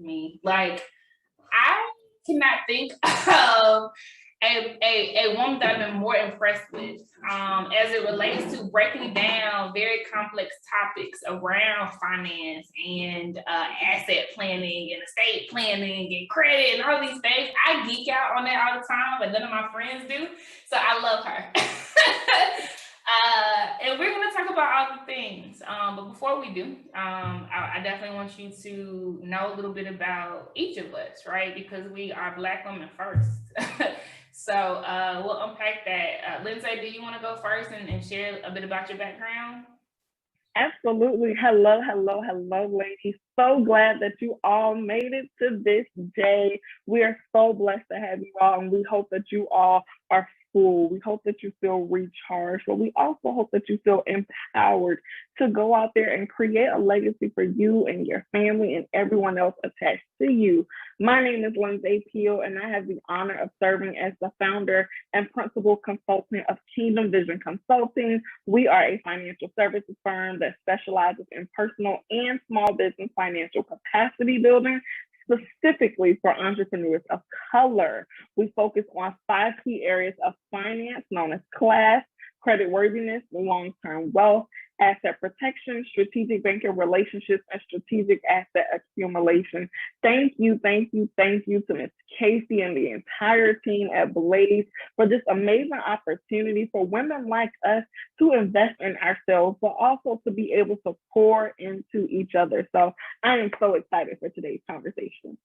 me. Like, I cannot think of a woman that I've been more impressed with as it relates to breaking down very complex topics around finance and asset planning and estate planning and credit and all these things. I geek out on that all the time, but none of my friends do. So I love her. And we're going to talk about all the things. But before we do, I definitely want you to know a little bit about each of us, right? Because we are Black women first. So we'll unpack that. Lindsay, do you want to go first and share a bit about your background? Absolutely. Hello, ladies. So glad that you all made it to this day. We are so blessed to have you all, and we hope that you all are full. We hope that you feel recharged, but we also hope that you feel empowered to go out there and create a legacy for you and your family and everyone else attached to you. My name is Lindsay Peel, and I have the honor of serving as the founder and principal consultant of Kingdom Vision Consulting. We are a financial services firm that specializes in personal and small business financial capacity building, specifically for entrepreneurs of color. We focus on 5 key areas of finance known as class, creditworthiness, long-term wealth, asset protection, strategic banking relationships, and strategic asset accumulation. Thank you to Ms. Casey and the entire team at Blaze for this amazing opportunity for women like us to invest in ourselves, but also to be able to pour into each other. So I am so excited for today's conversation.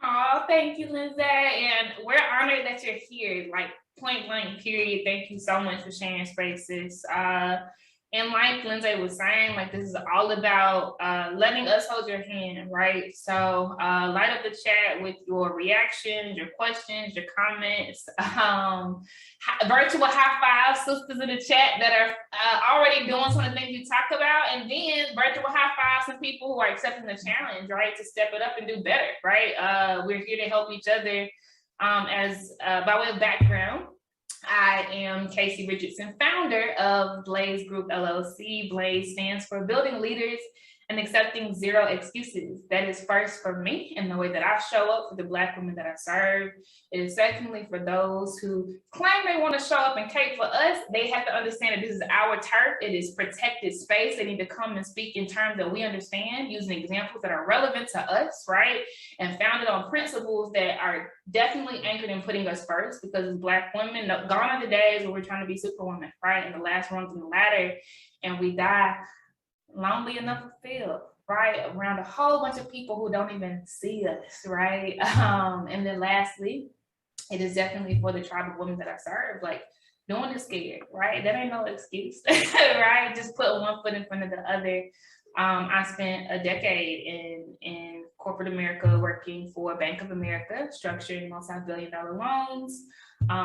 Oh, thank you, Lindsay. And we're honored that you're here, like point blank, period. Thank you so much for sharing spaces. And like Lindsay was saying, like, this is all about letting us hold your hand, right? So light up the chat with your reactions, your questions, your comments, virtual high five sisters in the chat that are already doing some of the things you talk about, and then virtual high five some people who are accepting the challenge, right? To step it up and do better, right? We're here to help each other. As by way of background, I am Casey Richardson, founder of Blaze Group LLC. Blaze stands for Building Leaders and Accepting Zero Excuses. That is first for me and the way that I show up for the Black women that I serve. It is secondly for those who claim they want to show up and cape for us. They have to understand that this is our turf. It is protected space. They need to come and speak in terms that we understand, using examples that are relevant to us, right? And founded on principles that are definitely anchored in putting us first, because as Black women, gone are the days where we're trying to be superwoman, right? And the last rungs in the ladder, and we die lonely enough to feel, right? Around a whole bunch of people who don't even see us, right? And then lastly, it is definitely for the tribe of women that I serve. Like, no one is scared, right? That ain't no excuse, right? Just put one foot in front of the other. I spent a decade in corporate America working for Bank of America, structuring multi-billion-dollar loans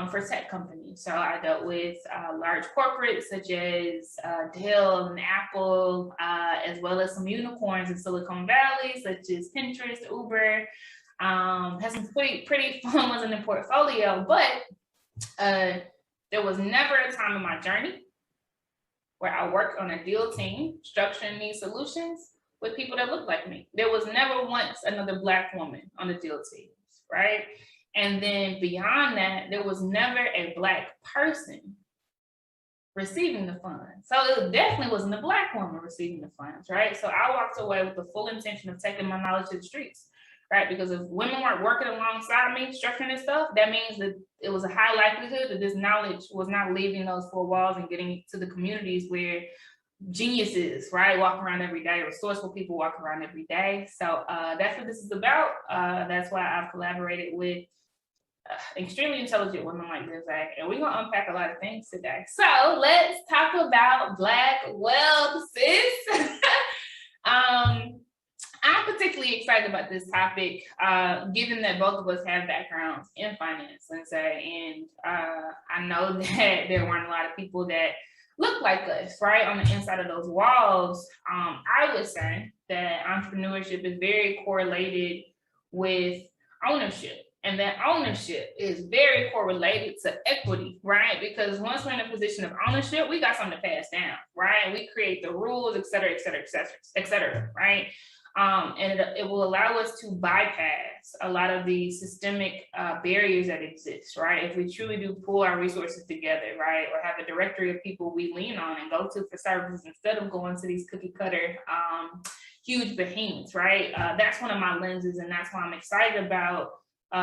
for tech companies. So I dealt with large corporates such as Dell and Apple, as well as some unicorns in Silicon Valley, such as Pinterest, Uber. Has some pretty fun ones in the portfolio, but there was never a time in my journey where I worked on a deal team structuring these solutions with people that look like me. There was never once another Black woman on the deal teams, right? And then beyond that, there was never a Black person receiving the funds. So it definitely wasn't a Black woman receiving the funds, right? So I walked away with the full intention of taking my knowledge to the streets, right? Because if women weren't working alongside me structuring this stuff, that means that it was a high likelihood that this knowledge was not leaving those 4 walls and getting to the communities where geniuses, right, walk around every day, resourceful people walk around every day. So that's what this is about. That's why I've collaborated with extremely intelligent women like this, and we're gonna unpack a lot of things today. So let's talk about Black wealth, sis. I'm particularly excited about this topic, given that both of us have backgrounds in finance, and I know that there weren't a lot of people that look like us, right, on the inside of those walls. I would say that entrepreneurship is very correlated with ownership. And that ownership is very correlated to equity, right? Because once we're in a position of ownership, we got something to pass down, right? We create the rules, et cetera, et cetera, et cetera, et cetera, right? And it will allow us to bypass a lot of the systemic barriers that exist, right? If we truly do pull our resources together, right, or have a directory of people we lean on and go to for services instead of going to these cookie cutter huge behemoths, right? That's one of my lenses, and that's why I'm excited about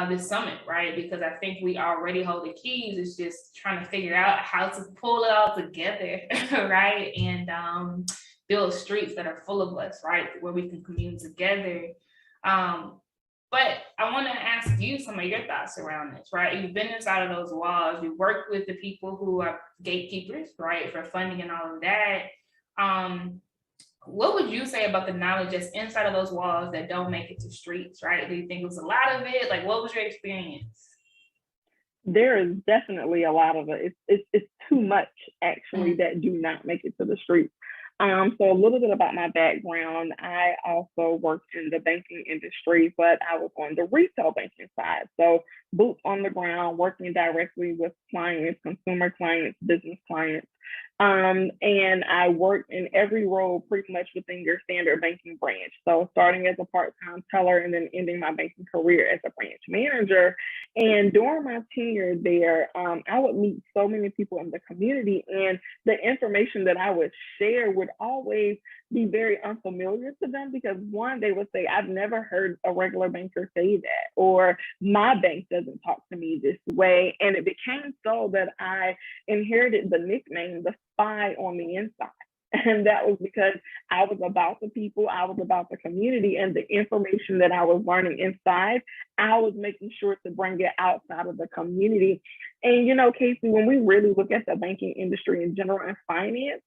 this summit, right? Because I think we already hold the keys. It's just trying to figure out how to pull it all together, right? And build streets that are full of us, right? Where we can commune together. But I want to ask you some of your thoughts around this, right? You've been inside of those walls. You worked with the people who are gatekeepers, right, for funding and all of that. What would you say about the knowledge that's inside of those walls that don't make it to streets, right? Do you think it was a lot of it? Like, what was your experience? There is definitely a lot of it. It's too much actually that do not make it to the streets. So a little bit about my background. I also worked in the banking industry, but I was on the retail banking side. So boots on the ground, working directly with clients, consumer clients, business clients. And I worked in every role pretty much within your standard banking branch. So starting as a part-time teller and then ending my banking career as a branch manager. And during my tenure there, I would meet so many people in the community, and the information that I would share would always be very unfamiliar to them because one, they would say, I've never heard a regular banker say that, or my bank doesn't talk to me this way. And it became so that I inherited the nickname, the spy on the inside. And that was because I was about the people, I was about the community, and the information that I was learning inside, I was making sure to bring it outside of the community. And, you know, Casey, when we really look at the banking industry in general and finance,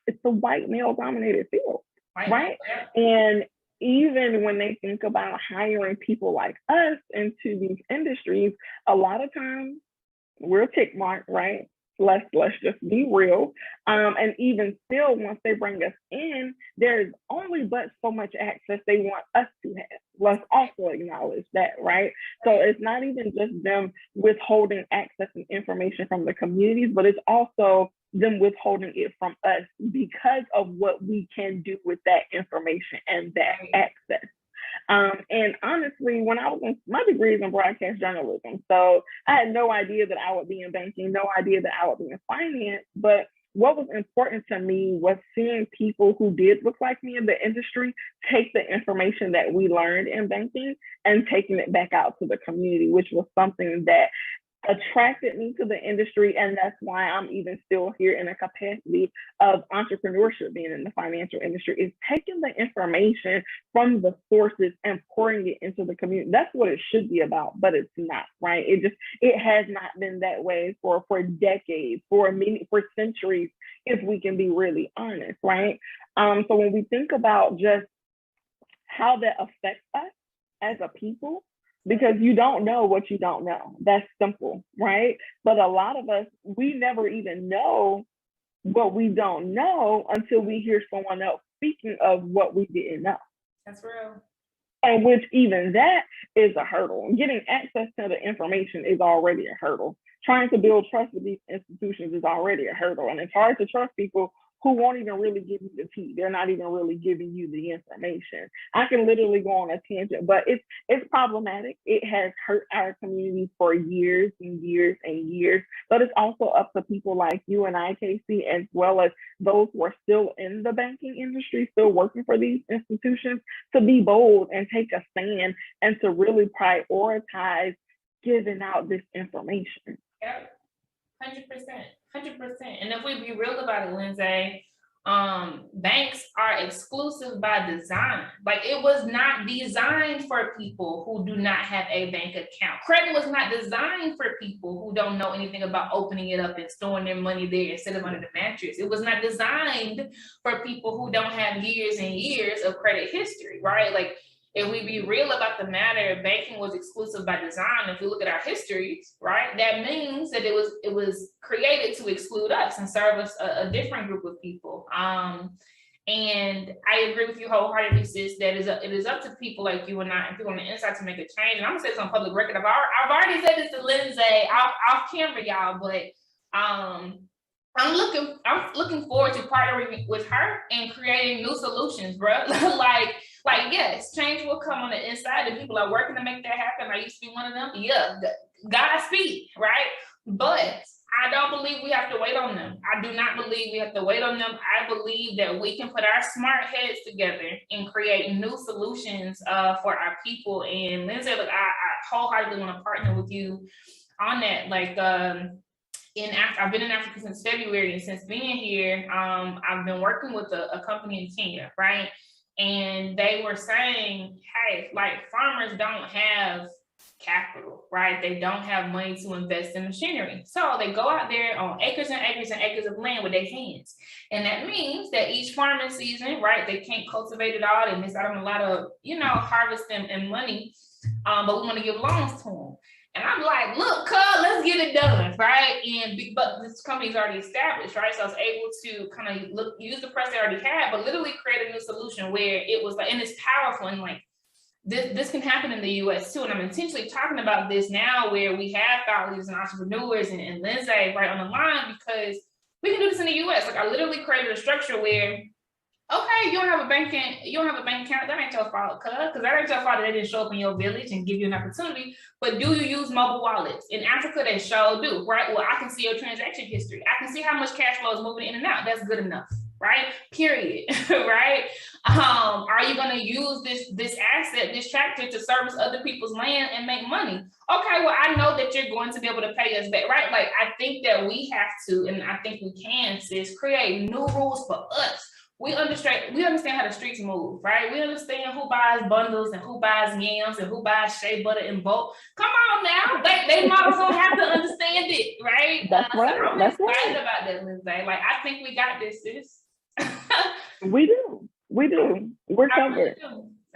it's a white male dominated field, right? And even when they think about hiring people like us into these industries, a lot of times we're tick marked, right? Let's just be real. And even still, once they bring us in, there's only but so much access they want us to have. Let's also acknowledge that, right? So it's not even just them withholding access and information from the communities, but it's also them withholding it from us because of what we can do with that information and that access. And honestly, when I was in my degree is in broadcast journalism, so I had no idea that I would be in banking, no idea that I would be in finance. But what was important to me was seeing people who did look like me in the industry take the information that we learned in banking and taking it back out to the community, which was something that attracted me to the industry. And that's why I'm even still here in a capacity of entrepreneurship, being in the financial industry, is taking the information from the sources and pouring it into the community. That's what it should be about, but it's not, right? It has not been that way for decades, for centuries, if we can be really honest, right? So when we think about just how that affects us as a people, because you don't know what you don't know. That's simple, right? But a lot of us, we never even know what we don't know until we hear someone else speaking of what we didn't know. That's real. And which even that is a hurdle. Getting access to the information is already a hurdle. Trying to build trust with these institutions is already a hurdle. And it's hard to trust people who won't even really give you the tea. They're not even really giving you the information. I can literally go on a tangent, but it's problematic. It has hurt our community for years and years and years, but it's also up to people like you and I, Casey, as well as those who are still in the banking industry, still working for these institutions, to be bold and take a stand and to really prioritize giving out this information. Yep. 100%. And if we be real about it, Lindsay, banks are exclusive by design. Like, it was not designed for people who do not have a bank account. Credit was not designed for people who don't know anything about opening it up and storing their money there instead of under the mattress. It was not designed for people who don't have years and years of credit history, right? Like, if we be real about the matter, banking was exclusive by design. If we look at our histories, right, that means that it was created to exclude us and serve us a different group of people. And I agree with you wholeheartedly, sis, that it is up to people like you and I, and people on the inside, to make a change. And I'm gonna say this on public record. I've already said this to Lindsay off camera, y'all, but I'm looking forward to partnering with her and creating new solutions, bro. Like, Like, yes, change will come on the inside and people are working to make that happen. I used to be one of them. Yeah, Godspeed, right? But I don't believe we have to wait on them. I do not believe we have to wait on them. I believe that we can put our smart heads together and create new solutions for our people. And Lindsay, look, I wholeheartedly want to partner with you on that. Like, I've been in Africa since February, and since being here, I've been working with a company in Kenya, right? And they were saying, hey, like, farmers don't have capital, right? They don't have money to invest in machinery. So they go out there on acres and acres and acres of land with their hands. And that means that each farming season, right, they can't cultivate it all. They miss out on a lot of, harvest and money. But we want to give loans to them. And I'm like, look, let's get it done, right? But this company's already established, right? So I was able to kind of use the press they already had, but literally create a new solution where it was like, and it's powerful, and like, this can happen in the US too. And I'm intentionally talking about this now where we have thought leaders and entrepreneurs and Lindsay right on the line, because we can do this in the US. Like, I literally created a structure where, okay, you don't have a bank account, that ain't your fault, because that ain't your fault that they didn't show up in your village and give you an opportunity. But do you use mobile wallets? In Africa, they sure do, right? Well, I can see your transaction history. I can see how much cash flow is moving in and out. That's good enough, right? Period, right? Are you going to use this asset, this tractor, to service other people's land and make money? Okay, well, I know that you're going to be able to pay us back, right? Like, I think that we have to, and I think we can, sis, create new rules for us. We understand how the streets move, right? We understand who buys bundles and who buys yams and who buys shea butter in bulk. Come on now, they might as well have to understand it, right? That's right. So I'm excited about that, Lindsay. Like, I think we got this, sis. We do. We're covered.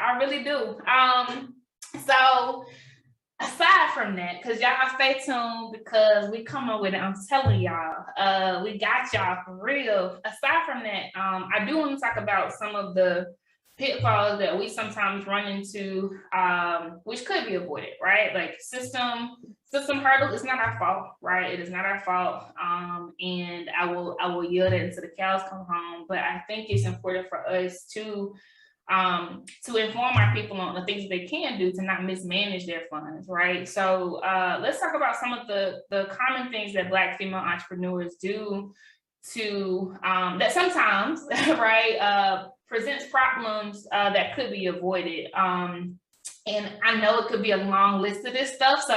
I really do. So aside from that, because y'all stay tuned, because we coming with it, I'm telling y'all, we got y'all for real. Aside from that, I do want to talk about some of the pitfalls that we sometimes run into, which could be avoided, right? Like system hurdles. It's not our fault, right? It is not our fault. And I will yield it until the cows come home. But I think it's important for us to inform our people on the things that they can do to not mismanage their funds, right? So let's talk about some of the common things that Black female entrepreneurs do to that sometimes, right, presents problems that could be avoided. And I know it could be a long list of this stuff, so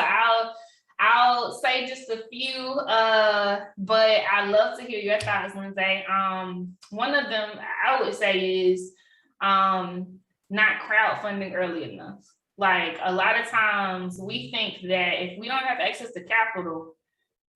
I'll say just a few, but I'd love to hear your thoughts, Lindsay. One of them I would say is not crowdfunding early enough. Like, a lot of times we think that if we don't have access to capital,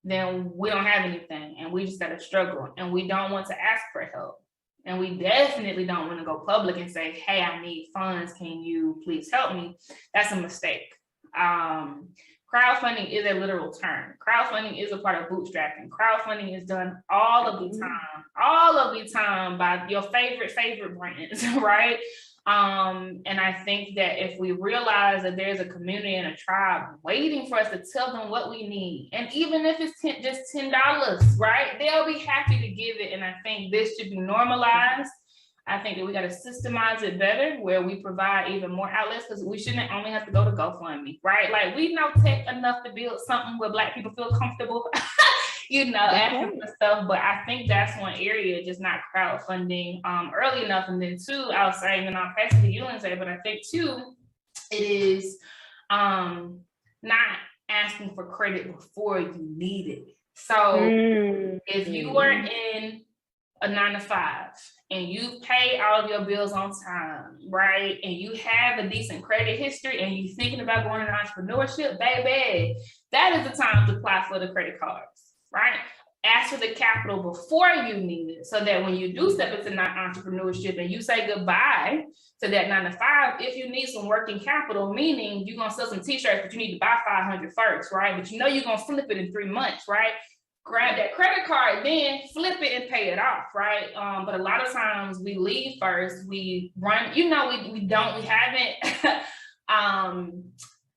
then we don't have anything and we just gotta struggle, and we don't want to ask for help. And we definitely don't want to go public and say, hey, I need funds, can you please help me? That's a mistake. Crowdfunding is a literal term. Crowdfunding is a part of bootstrapping. Crowdfunding is done all of the time by your favorite brands, right? And I think that if we realize that there's a community and a tribe waiting for us to tell them what we need, and even if it's just $10, right, they'll be happy to give it. And I think this should be normalized. I think that we got to systemize it better, where we provide even more outlets, because we shouldn't only have to go to GoFundMe, right? Like, we know tech enough to build something where Black people feel comfortable, asking for stuff. But I think that's one area, just not crowdfunding early enough. And then two, I'll say, and then I'll pass it to you and say, but I think two, it is not asking for credit before you need it. So if you are in a 9-to-5 and you pay all of your bills on time, right? And you have a decent credit history and you're thinking about going into entrepreneurship, baby, that is the time to apply for the credit cards, right? Ask for the capital before you need it, so that when you do step into entrepreneurship and you say goodbye to that 9-to-5, if you need some working capital, meaning you're gonna sell some t-shirts, but you need to buy 500 first, right? But you're gonna flip it in 3 months, right? Grab that credit card, then flip it and pay it off, right? But a lot of times we leave first, we run, we haven't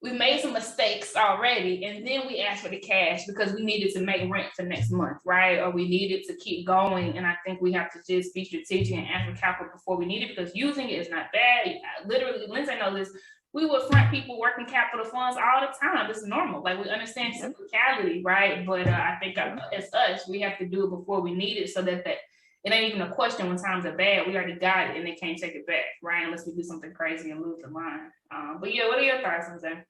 we made some mistakes already, and then we asked for the cash because we needed to make rent for next month, right? Or we needed to keep going. And I think we have to just be strategic and ask for capital before we need it, because using it is not bad. Literally, Lindsay knows this. We would front people working capital funds all the time. It's normal. Like, we understand cyclicality, right? But I think as us, we have to do it before we need it, so that it ain't even a question when times are bad. We already got it and they can't take it back, right? Unless we do something crazy and lose the line. But yeah, what are your thoughts on that?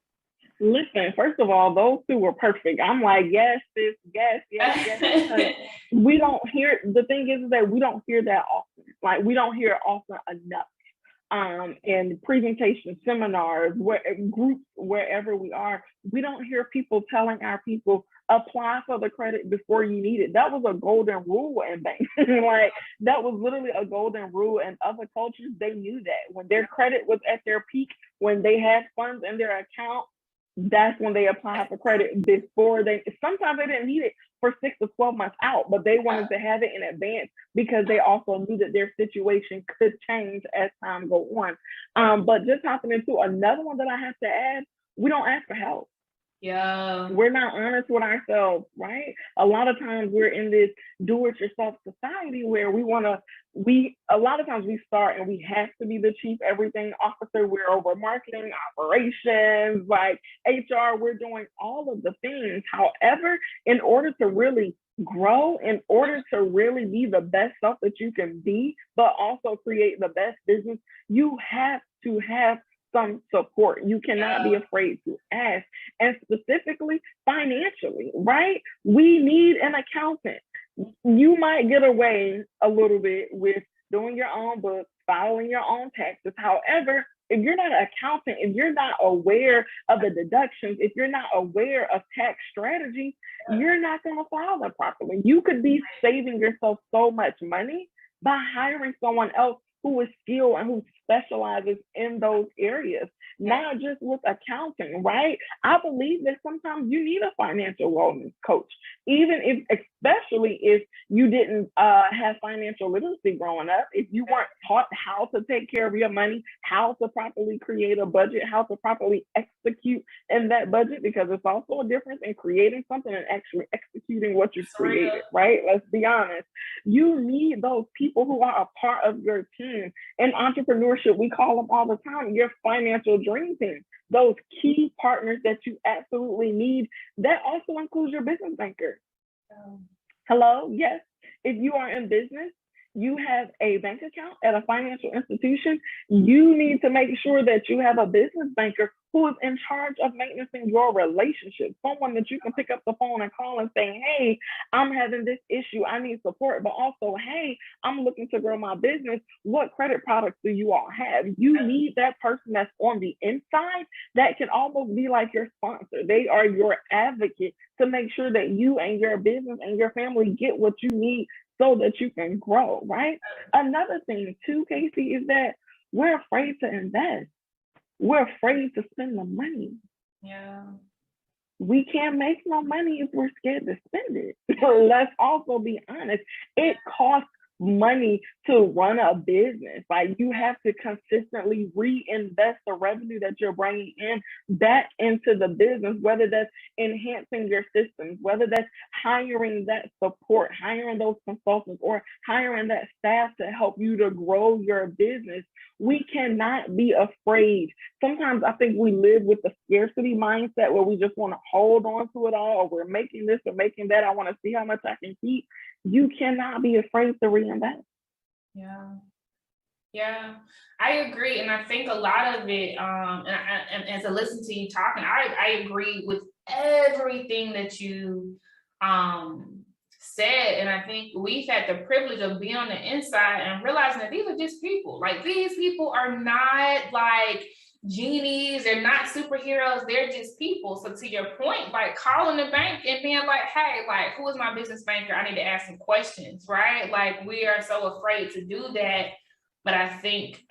Listen, first of all, those two were perfect. I'm like, yes, sis, yes. We don't hear, the thing is that we don't hear that often. Like, we don't hear it often enough. In presentations, seminars, groups, wherever we are, we don't hear people telling our people, apply for the credit before you need it. That was a golden rule in banks. Like, that was literally a golden rule. In other cultures, they knew that when their credit was at their peak, when they had funds in their account, that's when they applied for credit before sometimes they didn't need it for 6 to 12 months out, but they wanted to have it in advance because they also knew that their situation could change as time goes on. But just hopping into another one that I have to add, we don't ask for help. Yeah. We're not honest with ourselves, right? A lot of times we're in this do-it-yourself society where a lot of times we start and we have to be the chief everything officer. We're over marketing, operations, like HR, we're doing all of the things. However, in order to really grow, in order to really be the best self that you can be, but also create the best business, you have to have some support. You cannot be afraid to ask, and specifically financially, right? We need an accountant. You might get away a little bit with doing your own books, filing your own taxes. However, if you're not an accountant, if you're not aware of the deductions, if you're not aware of tax strategy, you're not going to file them properly. You could be saving yourself so much money by hiring someone else who is skilled and who specializes in those areas, not just with accounting, right? I believe that sometimes you need a financial wellness coach, especially if you didn't have financial literacy growing up, if you weren't taught how to take care of your money, how to properly create a budget, how to properly execute in that budget, because it's also a difference in creating something and actually executing what you created, right? Let's be honest. You need those people who are a part of your team. In entrepreneurship, we call them all the time your financial dream team. Those key partners that you absolutely need. That also includes your business banker. Hello? Yes. If you are in business, you have a bank account at a financial institution, you need to make sure that you have a business banker who is in charge of maintaining your relationship, someone that you can pick up the phone and call and say, hey, I'm having this issue, I need support, but also, hey, I'm looking to grow my business. What credit products do you all have? You need that person that's on the inside that can almost be like your sponsor. They are your advocate to make sure that you and your business and your family get what you need so that you can grow, right? Another thing too, Casey, is that we're afraid to invest. We're afraid to spend the money. Yeah. We can't make no money if we're scared to spend it. Let's also be honest. It costs money to run a business. Like, you have to consistently reinvest the revenue that you're bringing in back into the business, whether that's enhancing your systems, whether that's hiring that support, hiring those consultants, or hiring that staff to help you to grow your business. We cannot be afraid. Sometimes I think we live with the scarcity mindset where we just want to hold on to it all, or we're making this or making that. I want to see how much I can keep. You cannot be afraid to reinvest. Yeah, I agree. And I think a lot of it, and as I listen to you talking, I agree with everything that you said. And I think we've had the privilege of being on the inside and realizing that these are just people. Like, these people are not like genies, they're not superheroes, they're just people. So to your point, like calling the bank and being like, hey, like, who is my business banker? I need to ask some questions, right? Like, we are so afraid to do that. But I think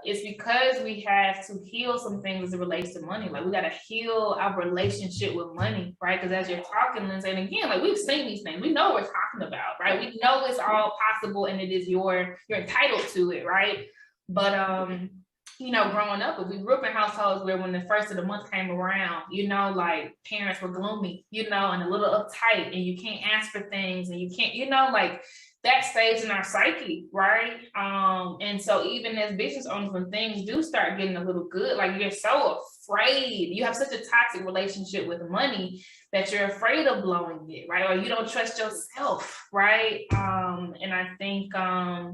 it's because we have to heal some things as it relates to money. Like, we got to heal our relationship with money, right? Because as you're talking, Lindsay, and again, like, we've seen these things. We know what we're talking about, right? We know it's all possible and it is you're entitled to it, right? But growing up, if we grew up in households where when the first of the month came around, like parents were gloomy, and a little uptight, and you can't ask for things, and you can't, like that stays in our psyche, right? And so even as business owners, when things do start getting a little good, like you're so afraid, you have such a toxic relationship with money that you're afraid of blowing it, right? Or you don't trust yourself, right? And I think I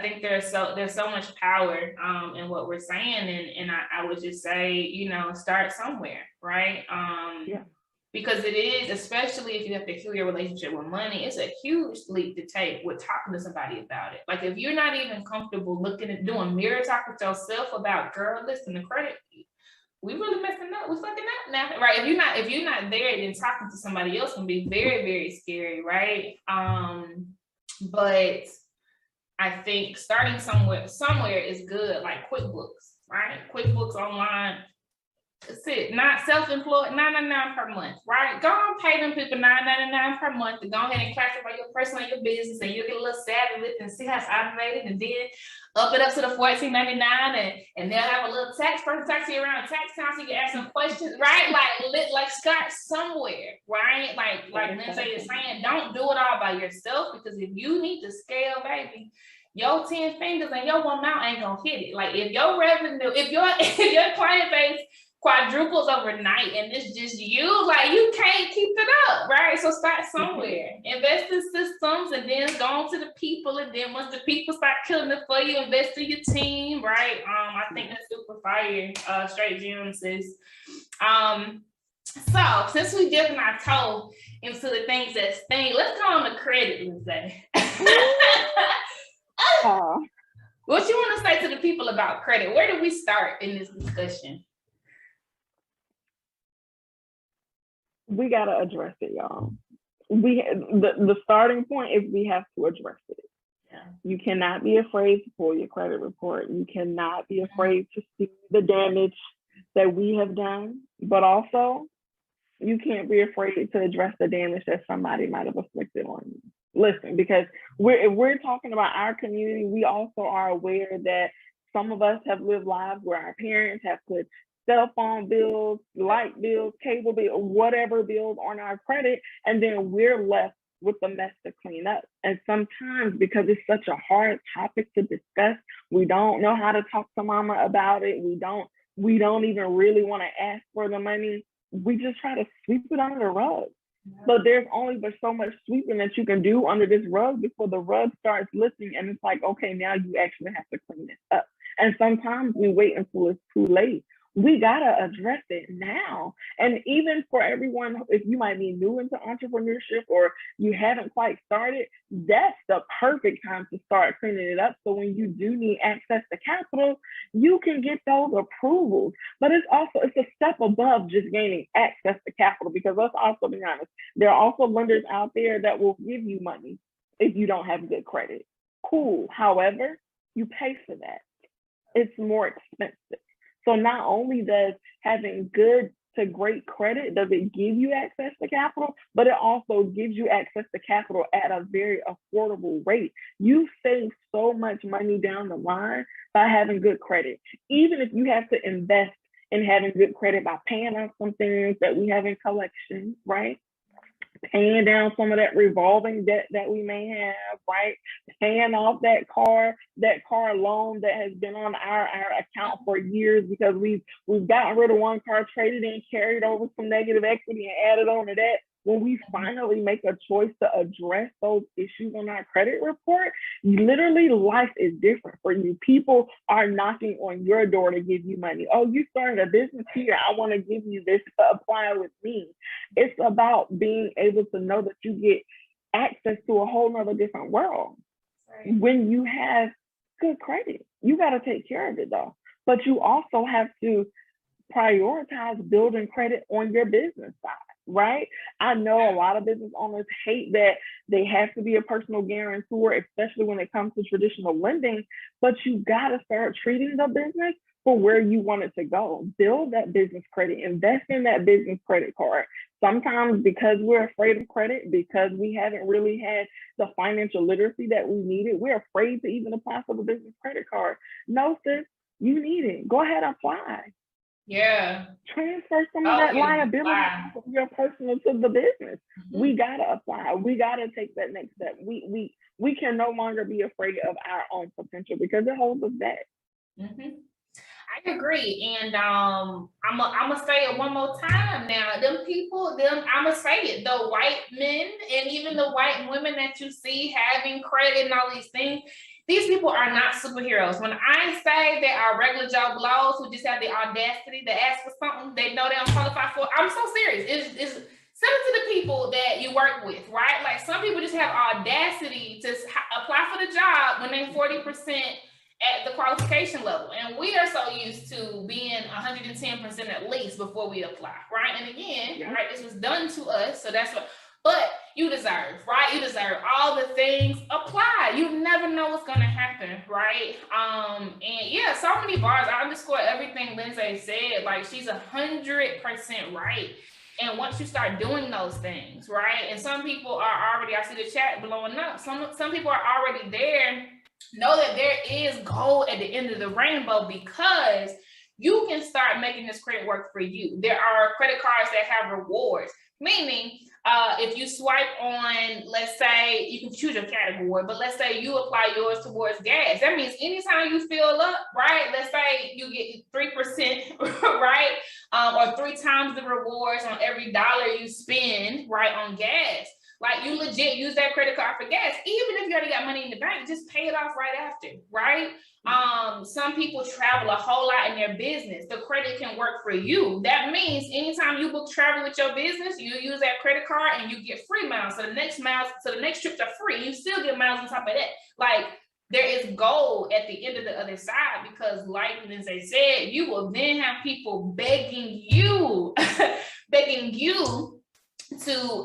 think there's so much power in what we're saying, and I would just say, start somewhere, right? Because it is, especially if you have to heal your relationship with money, it's a huge leap to take with talking to somebody about it. Like if you're not even comfortable looking at doing mirror talk with yourself about, girl, listen, the credit, we really messing up, we fucking up now, right? If you're not there, then talking to somebody else can be very, very scary, right? But I think starting somewhere is good, like QuickBooks, right? QuickBooks Online. That's it. Not self-employed, $9.99 per month, right? Go and pay them people $9.99 per month to go ahead and classify your personal your business, and you'll get a little savvy with it and see how it's operated, and then up it up to the $14.99, and they'll have a little tax person tax you around tax time so you can ask some questions, right? Like start somewhere, right? Like Lindsay is saying, don't do it all by yourself, because if you need to scale, baby, your 10 fingers and your one mouth ain't gonna hit it. Like if your revenue, if your client base quadruples overnight and it's just you, like you can't keep it up, right? So start somewhere, invest in systems, and then go on to the people, and then once the people start killing it for you, invest in your team, right? I think that's super fire. Straight gems, sis. So since we dipping our toe into the things that sting, let's go on to credit, Lindsay. What you want to say to the people about credit? Where do we start in this discussion? We got to address it, y'all. The starting point is we have to address it. Yeah. You cannot be afraid to pull your credit report. You cannot be afraid to see the damage that we have done, but also you can't be afraid to address the damage that somebody might have inflicted on you. Listen, because if we're talking about our community, we also are aware that some of us have lived lives where our parents have put cell phone bills, light bills, cable bills, whatever bills on our credit, and then we're left with the mess to clean up. And sometimes, because it's such a hard topic to discuss, we don't know how to talk to mama about it. We don't even really want to ask for the money. We just try to sweep it under the rug. But there's only but so much sweeping that you can do under this rug before the rug starts lifting, and it's like, okay, now you actually have to clean this up. And sometimes we wait until it's too late. We gotta address it now. And even for everyone, if you might be new into entrepreneurship or you haven't quite started, that's the perfect time to start cleaning it up. So when you do need access to capital, you can get those approvals. But it's a step above just gaining access to capital, because let's also be honest, there are also lenders out there that will give you money if you don't have good credit. Cool. However, you pay for that. It's more expensive. So not only does having good to great credit, does it give you access to capital, but it also gives you access to capital at a very affordable rate. You save so much money down the line by having good credit. Even if you have to invest in having good credit by paying off some things that we have in collection, right? Paying down some of that revolving debt that we may have, right? Paying off that car loan that has been on our account for years because we've gotten rid of one car, traded in, carried over some negative equity and added on to that. When we finally make a choice to address those issues on our credit report, literally life is different for you. People are knocking on your door to give you money. Oh, you started a business here. I want to give you this to apply with me. It's about being able to know that you get access to a whole nother different world. Right. When you have good credit, you got to take care of it though. But you also have to prioritize building credit on your business side. Right? I know a lot of business owners hate that they have to be a personal guarantor, especially when it comes to traditional lending, but you got to start treating the business for where you want it to go. Build that business credit, invest in that business credit card. Sometimes because we're afraid of credit, because we haven't really had the financial literacy that we needed, we're afraid to even apply for the business credit card. No, sis, You need it. Go ahead and apply. Yeah. Transfer some of that liability off of your personal to the business. We gotta apply. We gotta take that next step. We can no longer be afraid of our own potential because it holds us back. I agree, and I'm gonna say it one more time now. Them people, I'm gonna say it. The white men and even the white women that you see having credit and all these things, these people are not superheroes. When I say they are regular Joe Blows who just have the audacity to ask for something they know they don't qualify for, I'm so serious. It's send it to the people that you work with, right? Like some people just have audacity to apply for the job when they're 40% at the qualification level. And we are so used to being 110% at least before we apply, right? And again, right, this was done to us. So that's what, but you deserve, right? You deserve all the things. Apply. You never know what's gonna happen, right? And yeah, so many bars. I underscore everything Lindsay said. Like she's 100% right. And once you start doing those things, right? And some people are already, I see the chat blowing up. Some people are already there. Know that there is gold at the end of the rainbow because you can start making this credit work for you. There are credit cards that have rewards, meaning if you swipe on, let's say, you can choose your category, but let's say you apply yours towards gas. That means anytime you fill up, right? Let's say you get 3%, right? Or 3 times the rewards on every dollar you spend, right, on gas. Like you legit use that credit card for gas, even if you already got money in the bank, just pay it off right after, right? Some people travel a whole lot in their business. The credit can work for you. That means anytime you book travel with your business, you use that credit card and you get free miles. So the next trips are free. You still get miles on top of that. Like there is gold at the end of the other side because like Lindsay said, you will then have people begging you to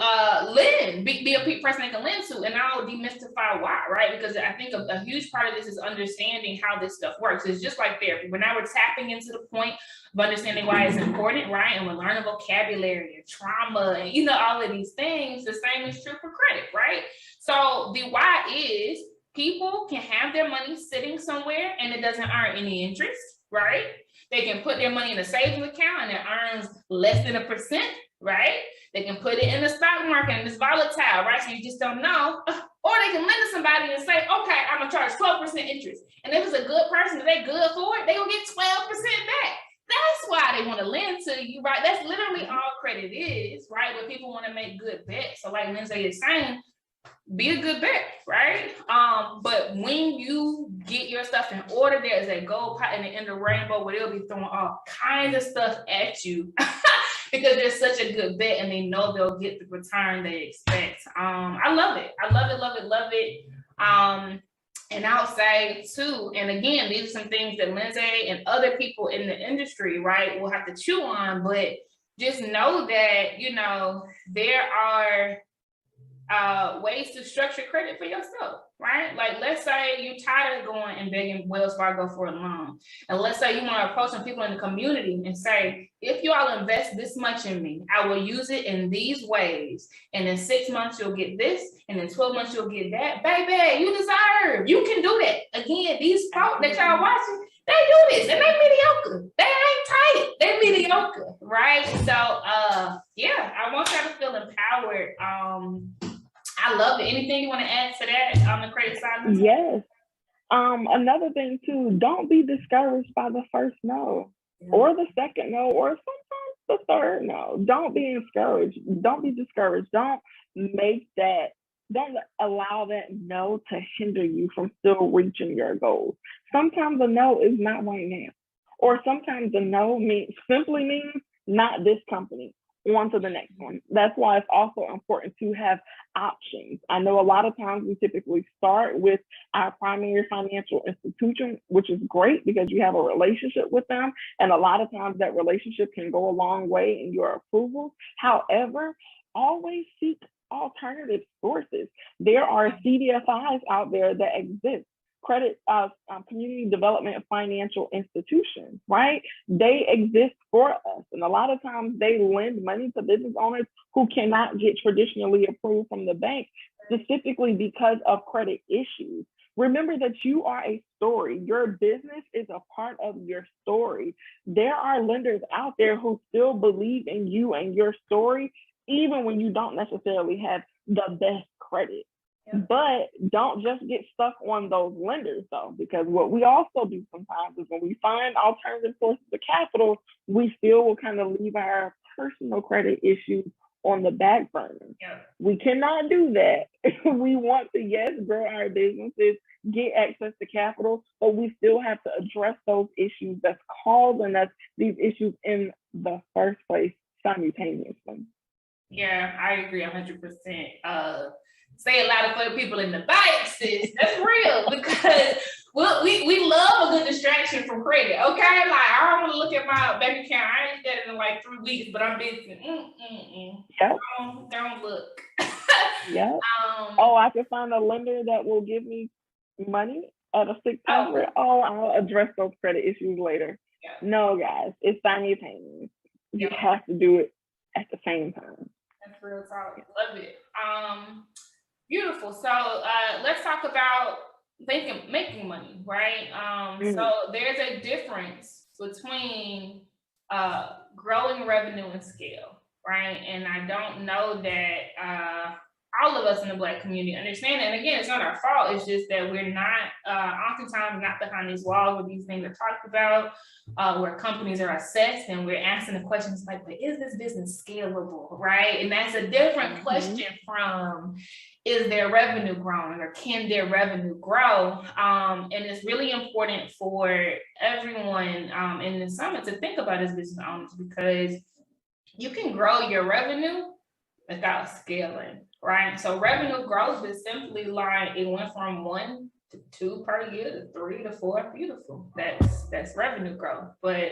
lend, be a person they can lend to, and I'll demystify why, right? Because I think a huge part of this is understanding how this stuff works. It's just like therapy. But now we're tapping into the point of understanding why it's important, right? And we're learning vocabulary and trauma and all of these things. The same is true for credit, right? So the why is people can have their money sitting somewhere and it doesn't earn any interest, right? They can put their money in a savings account and it earns less than 1%, right? They can put it in the stock market and it's volatile, right? So you just don't know. Or they can lend to somebody and say, okay, I'm gonna charge 12% interest. And if it's a good person, if they're good for it, they will get 12% back. That's why they want to lend to you, right? That's literally all credit is, right? But people want to make good bets. So like Lindsay is saying, be a good bet, right? But when you get your stuff in order, there is a gold pot in the end of the rainbow where they'll be throwing all kinds of stuff at you because they're such a good bet and they know they'll get the return they expect. I love it. I love it, love it, love it. And I'll say too, and again, these are some things that Lindsay and other people in the industry, right, will have to chew on, but just know that, there are ways to structure credit for yourself, right? Like let's say you're tired of going and begging Wells Fargo for a loan. And let's say you want to approach some people in the community and say, if you all invest this much in me, I will use it in these ways. And in 6 months, you'll get this. And in 12 months, you'll get that. Baby, you deserve. You can do that. Again, these folk that y'all watching, they do this and they mediocre. They ain't tight. They mediocre, right? So, yeah, I want y'all to feel empowered. I love it. Anything you want to add to that on the credit side? Yes. Another thing too, don't be discouraged by the first no or the second no or sometimes the third no. Don't be discouraged. Don't be discouraged. Don't allow that no to hinder you from still reaching your goals. Sometimes a no is not right now. Or sometimes a no simply means not this company. On to the next one. That's why it's also important to have options. I know a lot of times we typically start with our primary financial institution, which is great because you have a relationship with them. And a lot of times that relationship can go a long way in your approvals. However, always seek alternative sources. There are CDFIs out there that exist. Credit community development financial institutions, right? They exist for us. And a lot of times they lend money to business owners who cannot get traditionally approved from the bank, specifically because of credit issues. Remember that you are a story. Your business is a part of your story. There are lenders out there who still believe in you and your story, even when you don't necessarily have the best credit. Yeah. But don't just get stuck on those lenders though, because what we also do sometimes is when we find alternative sources of capital, we still will kind of leave our personal credit issues on the back burner. Yeah. We cannot do that. We want to, yes, grow our businesses, get access to capital, but we still have to address those issues that's causing us these issues in the first place simultaneously. Yeah, I agree 100%. Say a lot of other people in the bank, sis. That's real, because we love a good distraction from credit. Okay, like I don't want to look at my bank account. I ain't got it in like 3 weeks, but I'm busy. Yep. Don't look. Yep. I can find a lender that will give me money at a 600. I'll address those credit issues later. Yeah. No, guys, it's simultaneous. You have to do it at the same time. That's real talk. Love it. Beautiful. So let's talk about making money, right? So there's a difference between growing revenue and scale, right? And I don't know that all of us in the Black community understand that. And again, it's not our fault. It's just that we're not, oftentimes not behind these walls where these things are talked about, where companies are assessed, and we're asking the questions like, but is this business scalable, right? And that's a different question from, is their revenue growing, or can their revenue grow? And it's really important for everyone in the summit to think about as business owners, because you can grow your revenue without scaling. Right. So revenue growth is simply like it went from 1 to 2 per year to 3 to 4. Beautiful. That's revenue growth. But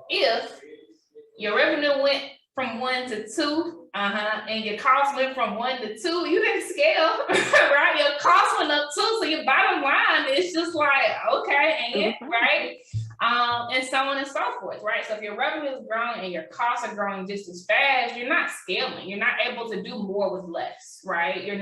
if your revenue went from 1 to 2, and your cost went from 1 to 2, you didn't scale, right? Your cost went up too. So your bottom line is just like, okay, and right. And so on and so forth, right? So if your revenue is growing and your costs are growing just as fast, you're not scaling. You're not able to do more with less, right? You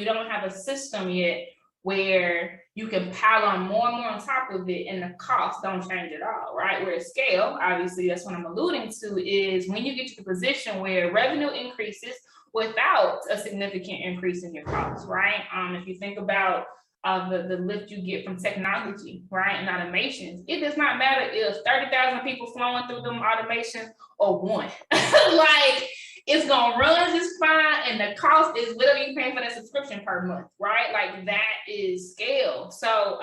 don't have a system yet where you can pile on more and more on top of it and the costs don't change at all, right? Where scale, obviously, that's what I'm alluding to, is when you get to the position where revenue increases without a significant increase in your costs, right? If you think about the lift you get from technology, right, and automations, it does not matter if 30,000 people flowing through them automations or one. Like, it's gonna run just fine, and the cost is whatever you pay for that subscription per month, right? Like, that is scale. So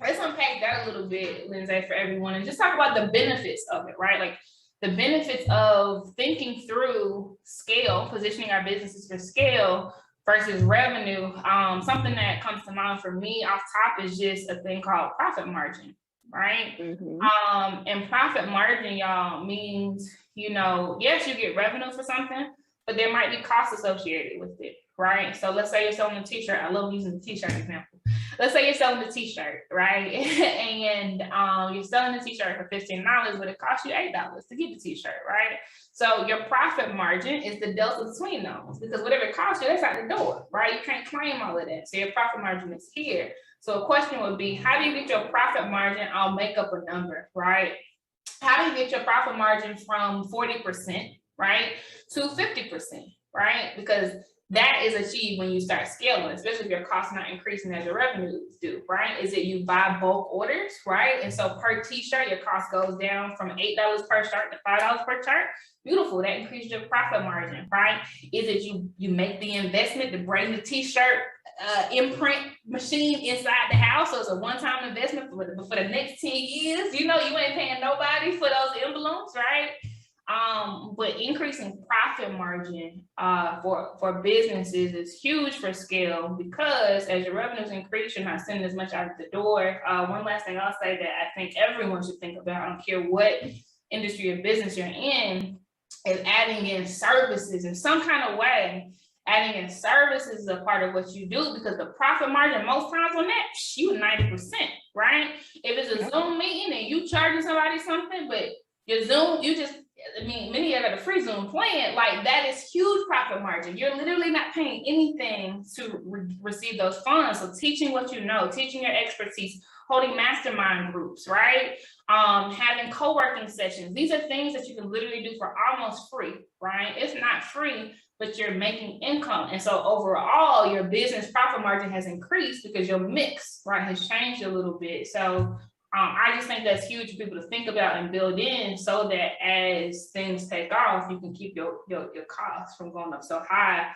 let's unpack that a little bit, Lindsay, for everyone, and just talk about the benefits of it, right? Like the benefits of thinking through scale, positioning our businesses for scale versus revenue. Something that comes to mind for me off top is just a thing called profit margin, right? And profit margin, y'all, means, yes, you get revenue for something, but there might be costs associated with it, right? So let's say you're selling a t-shirt. I love using the t-shirt example. Let's say you're selling a t-shirt, right? And you're selling the t-shirt for $15, but it costs you $8 to get the t-shirt, right? So your profit margin is the delta between those, because whatever it costs you, that's out the door, right? You can't claim all of that. So your profit margin is here. So a question would be, how do you get your profit margin? I'll make up a number, right? How do you get your profit margin from 40%, right, to 50%, right? Because that is achieved when you start scaling, especially if your costs not increasing as your revenues do, right? Is it you buy bulk orders, right? And so per t-shirt, your cost goes down from $8 per shirt to $5 per shirt. Beautiful, that increases your profit margin, right? Is it you make the investment to bring the t-shirt imprint machine inside the house? So it's a one-time investment for the next 10 years. You ain't paying nobody for those emblems, right? But increasing profit margin for businesses is huge for scale, because as your revenues increase, you're not sending as much out the door. One last thing I'll say that I think everyone should think about, I don't care what industry or business you're in, is adding in services in some kind of way. Adding in services is a part of what you do, because the profit margin most times on that, you 90%, right? If it's a Zoom meeting and you charging somebody something, but your Zoom, I mean, many are at a free Zoom plan, like that is huge profit margin. You're literally not paying anything to receive those funds. So teaching what you know, teaching your expertise, holding mastermind groups, right? Having co-working sessions. These are things that you can literally do for almost free, right? It's not free, but you're making income. And so overall, your business profit margin has increased because your mix, right, has changed a little bit. So I just think that's huge for people to think about and build in so that as things take off, you can keep your costs from going up so high.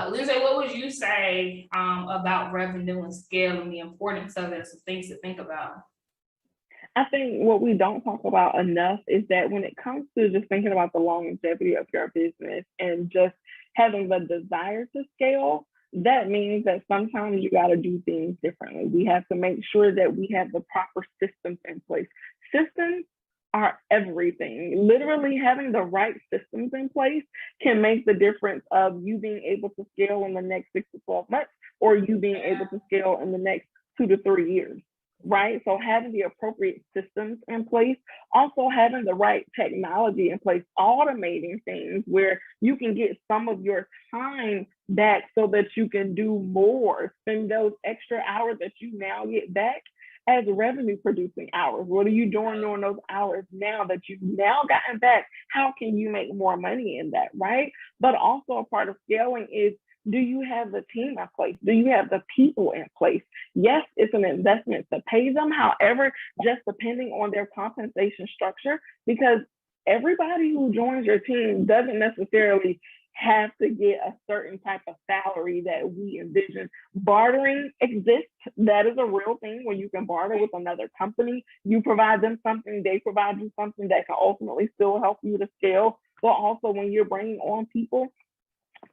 Lindsay, what would you say about revenue and scale and the importance of it, some things to think about? I think what we don't talk about enough is that when it comes to just thinking about the longevity of your business and just having the desire to scale, that means that sometimes you got to do things differently. We have to make sure that we have the proper systems in place. Systems are everything. Literally having the right systems in place can make the difference of you being able to scale in the next 6 to 12 months or you being able to scale in the next 2 to 3 years. Right? So having the appropriate systems in place, also having the right technology in place, automating things where you can get some of your time back so that you can do more, spend those extra hours that you now get back as revenue producing hours. What are you doing during those hours now that you've now gotten back? How can you make more money in that, right? But also a part of scaling is, do you have the team in place? Do you have the people in place? Yes, it's an investment to pay them. However, just depending on their compensation structure, because everybody who joins your team doesn't necessarily have to get a certain type of salary that we envision. Bartering exists. That is a real thing where you can barter with another company. You provide them something, they provide you something that can ultimately still help you to scale. But also when you're bringing on people,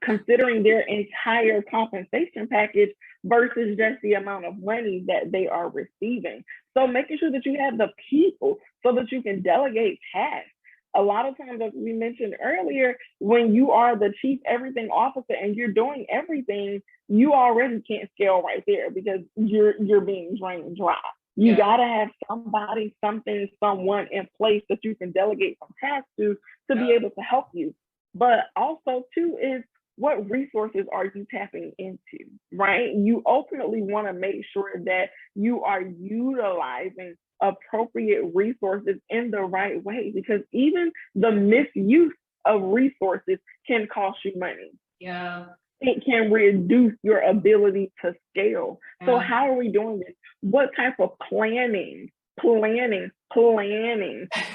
considering their entire compensation package versus just the amount of money that they are receiving. So making sure that you have the people so that you can delegate tasks. A lot of times, as we mentioned earlier, when you are the chief everything officer and you're doing everything, you already can't scale right there because you're being drained dry. You gotta have somebody, something, someone in place that you can delegate some tasks to be able to help you. But also too is, what resources are you tapping into, right? You ultimately want to make sure that you are utilizing appropriate resources in the right way, because even the misuse of resources can cost you money. Yeah. It can reduce your ability to scale. So how are we doing this? What type of planning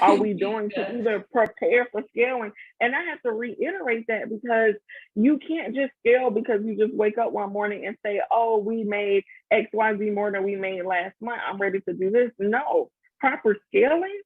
are we doing to either prepare for scaling? And I have to reiterate that because you can't just scale because you just wake up one morning and say, oh, we made XYZ more than we made last month, I'm ready to do this. No, proper scaling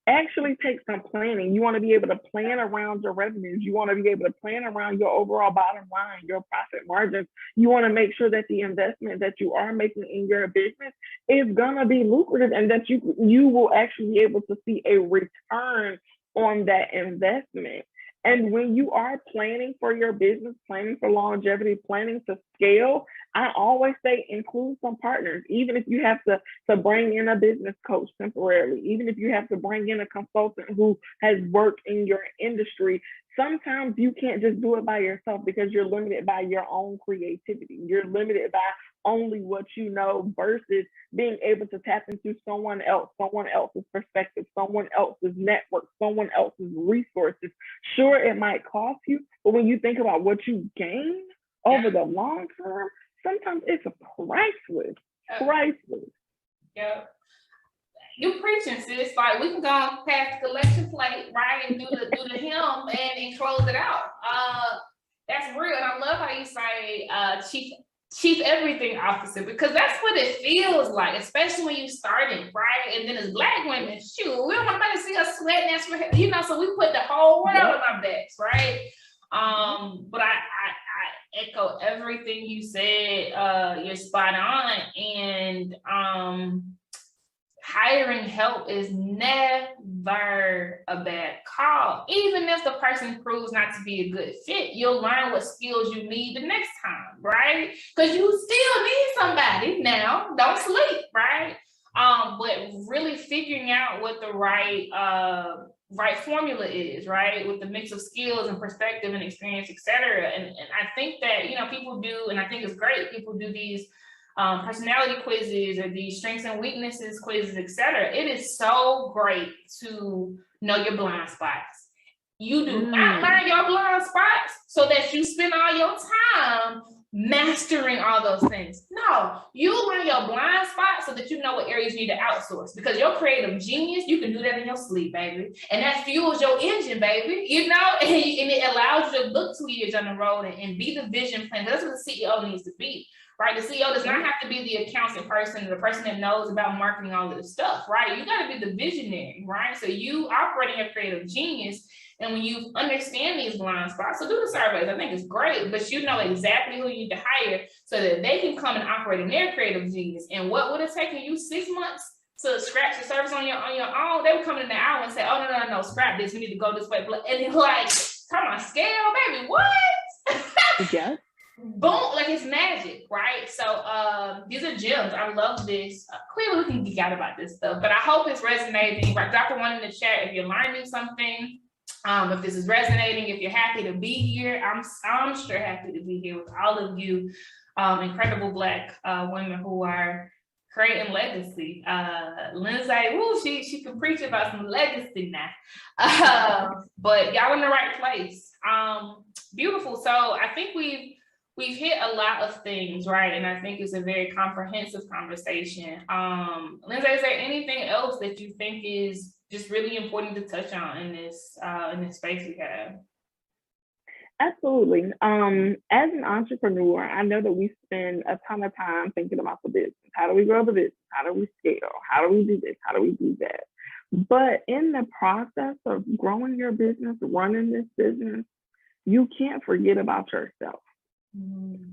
actually takes some planning. You want to be able to plan around your revenues. You want to be able to plan around your overall bottom line, your profit margins. You want to make sure that the investment that you are making in your business is going to be lucrative and that you will actually be able to see a return on that investment. And when you are planning for your business, planning for longevity, planning to scale, I always say include some partners, even if you have to bring in a business coach temporarily, even if you have to bring in a consultant who has worked in your industry. Sometimes you can't just do it by yourself because you're limited by your own creativity. You're limited by only what you know versus being able to tap into someone else's perspective, someone else's network, someone else's resources. Sure, it might cost you, but when you think about what you gain over the long term, sometimes it's priceless. Priceless. Yeah. You preaching, sis. Like we can go past the collection plate, right, and do the hymn and close it out. That's real. And I love how you say chief everything officer, because that's what it feels like, especially when you starting, right? And then as Black women, shoot, we don't want nobody to see us sweating. That's for, you know, so we put the whole world on our backs, right? But I echo everything you said. You're spot on. And hiring help is never a bad call. Even if the person proves not to be a good fit, you'll learn what skills you need the next time, right? Because you still need somebody now. Don't sleep, right? But really figuring out what the right formula is, right? With the mix of skills and perspective and experience, et cetera. And I think that, people do, and I think it's great, people do these personality quizzes or these strengths and weaknesses quizzes, et cetera. It is so great to know your blind spots. You do not learn your blind spots so that you spend all your time mastering all those things. No, you learn your blind spots so that you know what areas you need to outsource, because your creative genius, you can do that in your sleep, baby. And that fuels your engine, baby, and it allows you to look 2 years on the road and be the vision plan. That's what the CEO needs to be. Right? The CEO does not have to be the accountant person, the person that knows about marketing, all of this stuff, right? You got to be the visionary, right? So you operating your creative genius, and when you understand these blind spots, so do the surveys. I think it's great, but you know exactly who you need to hire so that they can come and operate in their creative genius. And what would have taken you 6 months to scratch the surface on your own, they would come in an hour and say, "Oh no, scrap this. We need to go this way." And it's like, come on, scale, baby, what? Yeah. Boom, like it's magic, right? So these are gems. I love this. Clearly we can geek out about this stuff, but I hope it's resonating. Right, Dr. One in the chat, if you're learning something, if this is resonating, if you're happy to be here, I'm sure happy to be here with all of you incredible Black women who are creating legacy. Lindsay, woo, she can preach about some legacy now. But y'all in the right place. Beautiful. So I think we've hit a lot of things, right? And I think it's a very comprehensive conversation. Lindsay, is there anything else that you think is just really important to touch on in this space we have? Absolutely. As an entrepreneur, I know that we spend a ton of time thinking about the business. How do we grow the business? How do we scale? How do we do this? How do we do that? But in the process of growing your business, running this business, you can't forget about yourself.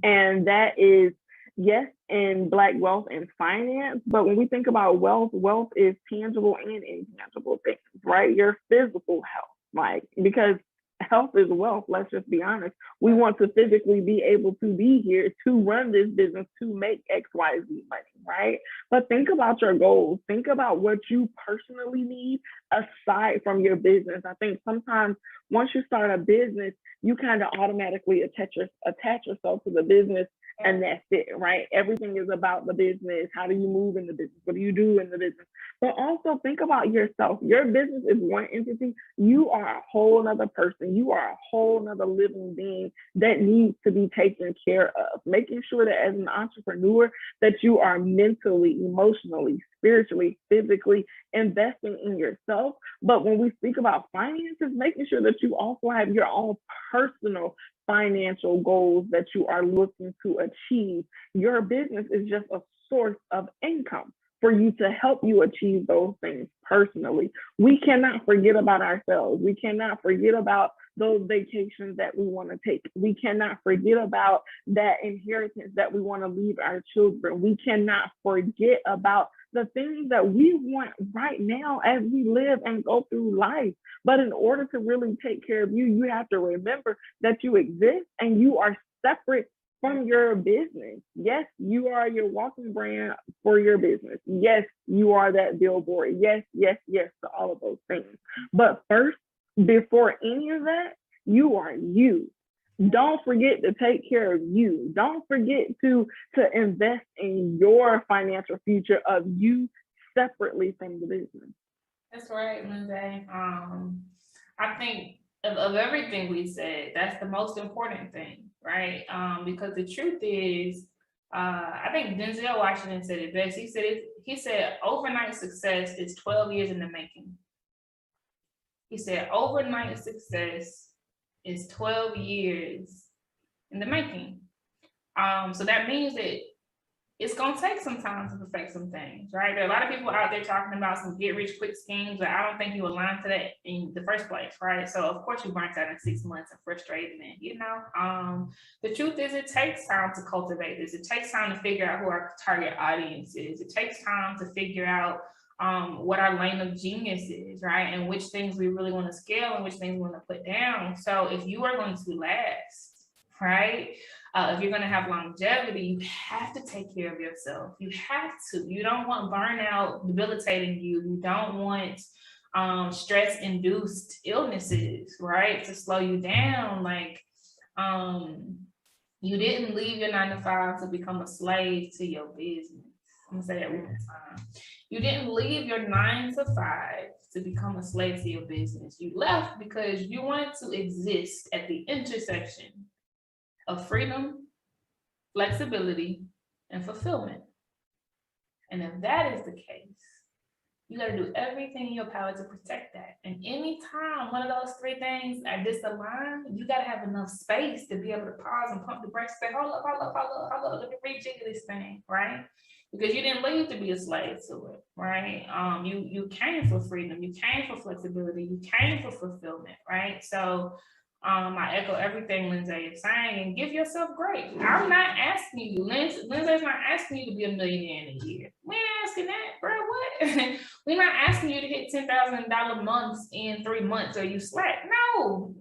And that is, yes, in Black wealth and finance, but when we think about wealth is tangible and intangible things, right? Your physical health, because health is wealth, let's just be honest. We want to physically be able to be here to run this business, to make XYZ money, right? But think about your goals. Think about what you personally need aside from your business. I think sometimes once you start a business, you kind of automatically attach yourself to the business, and that's it, right? Everything is about the business. How do you move in the business? What do you do in the business? But also think about yourself. Your business is one entity. You are a whole nother person. You are a whole nother living being that needs to be taken care of. Making sure that as an entrepreneur that you are mentally, emotionally, spiritually, physically investing in yourself. But when we speak about finances, making sure that you also have your own personal financial goals that you are looking to achieve. Your business is just a source of income for you to help you achieve those things personally. We cannot forget about ourselves. We cannot forget about those vacations that we want to take. We cannot forget about that inheritance that we want to leave our children. We cannot forget about the things that we want right now as we live and go through life. But in order to really take care of you, you have to remember that you exist and you are separate from your business. Yes, you are your walking brand for your business. Yes, you are that billboard. Yes, yes, yes to all of those things. But first, before any of that, you are you. Don't forget to take care of you. Don't forget to invest in your financial future of you separately from the business. That's right, Lindsay. I think of everything we said, that's the most important thing, right? Because the truth is, I think Denzel Washington said it best. He said overnight success is 12 years in the making. He said overnight success is 12 years in the making. So that means that it's going to take some time to perfect some things, right? There are a lot of people out there talking about some get rich quick schemes, but I don't think you align to that in the first place, right? So of course you burnt out in 6 months and frustrated, and the truth is it takes time to cultivate this. It takes time to figure out who our target audience is. It takes time to figure out what our lane of genius is, right? And which things we really want to scale and which things we want to put down. So if you are going to last right? If you're going to have longevity, you have to take care of yourself. You have to. You don't want burnout debilitating you. You don't want stress-induced illnesses, right? To slow you down. Like, you didn't leave your 9 to 5 to become a slave to your business. I'm gonna say that one more time. You didn't leave your 9 to 5 to become a slave to your business. You left because you wanted to exist at the intersection of freedom, flexibility, and fulfillment. And if that is the case, you got to do everything in your power to protect that. And anytime one of those three things are disaligned, you got to have enough space to be able to pause and pump the brakes and say, hold up, let me rejig this thing, right? Because you didn't leave to be a slave to it, right? You came for freedom, you came for flexibility, you came for fulfillment, right? So I echo everything Lindsay is saying, and give yourself grace. I'm not asking you, Lindsay's not asking you to be a millionaire in a year. We ain't asking that, bro. What? We're not asking you to hit $10,000 months in 3 months or you slack. No.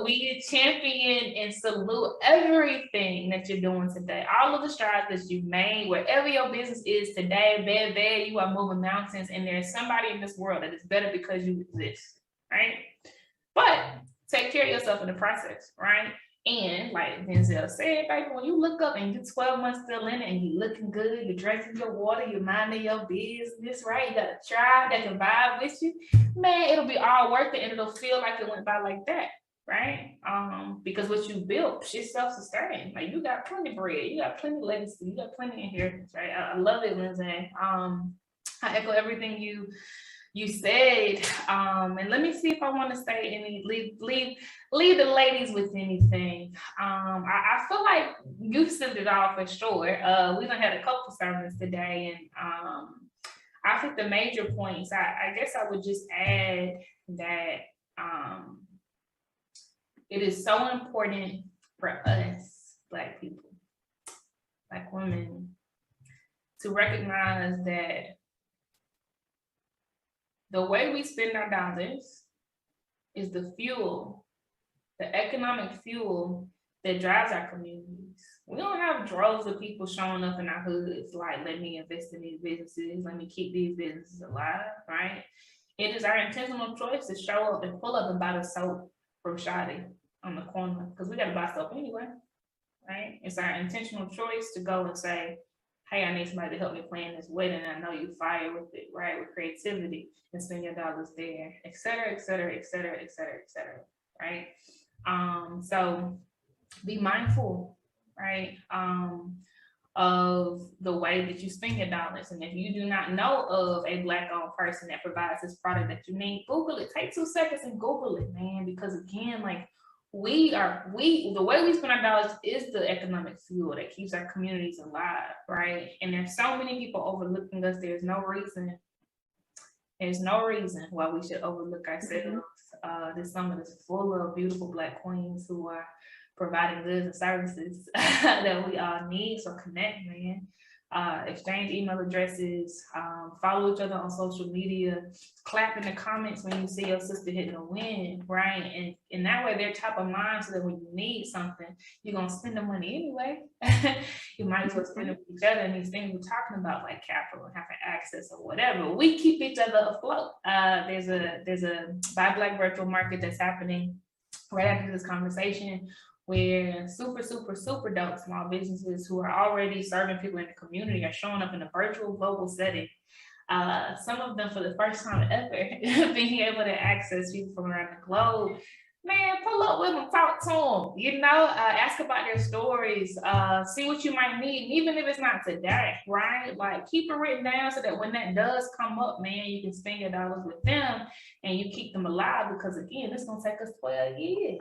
We champion and salute everything that you're doing today. All of the strides that you've made, wherever your business is today, bad, you are moving mountains, and there's somebody in this world that is better because you exist, right? But take care of yourself in the process, right? And like Denzel said, baby, when you look up and you're 12 months still in it and you're looking good, you're drinking your water, you're minding your business, right? You got a tribe that can vibe with you, man, it'll be all worth it and it'll feel like it went by like that, right? Because what you built, it's self-sustaining. Like you got plenty of bread, you got plenty of legacy, you got plenty of inheritance, right? I love it, Lindsay. I echo everything you said, and let me see if I want to say any leave the ladies with anything. I feel like you sent it all for sure. We done had a couple sermons today, and I think the major points, I guess I would just add that it is so important for us Black people, Black women, to recognize that the way we spend our dollars is the fuel, the economic fuel that drives our communities. We don't have droves of people showing up in our hoods like, let me invest in these businesses, let me keep these businesses alive, right? It is our intentional choice to show up and pull up and buy the soap from Shadi on the corner, because we got to buy soap anyway, right? It's our intentional choice to go and say, hey, I need somebody to help me plan this wedding. I know you fire with it, right? With creativity, and spend your dollars there, et cetera, right? So be mindful, right? Of the way that you spend your dollars. And if you do not know of a Black-owned person that provides this product that you need, Google it. Take 2 seconds and Google it, man. Because again, like the way we spend our dollars is the economic fuel that keeps our communities alive, right? And there's so many people overlooking us. There's no reason why we should overlook ourselves. This summer is full of beautiful Black queens who are providing goods and services that we all need. So connect, man. Exchange email addresses, follow each other on social media, clap in the comments when you see your sister hitting a win, right? And in that way, they're top of mind, so that when you need something, you're gonna spend the money anyway. You might as well spend it with each other. And these things we're talking about, like capital and having access or whatever, we keep each other afloat. There's a Buy Black virtual market that's happening right after this conversation, where super dope small businesses who are already serving people in the community are showing up in a virtual global setting. Some of them for the first time ever, being able to access people from around the globe. Man, pull up with them, talk to them, ask about their stories, see what you might need, even if it's not today, right? Like keep it written down so that when that does come up, man, you can spend your dollars with them and you keep them alive, because again, it's gonna take us 12 years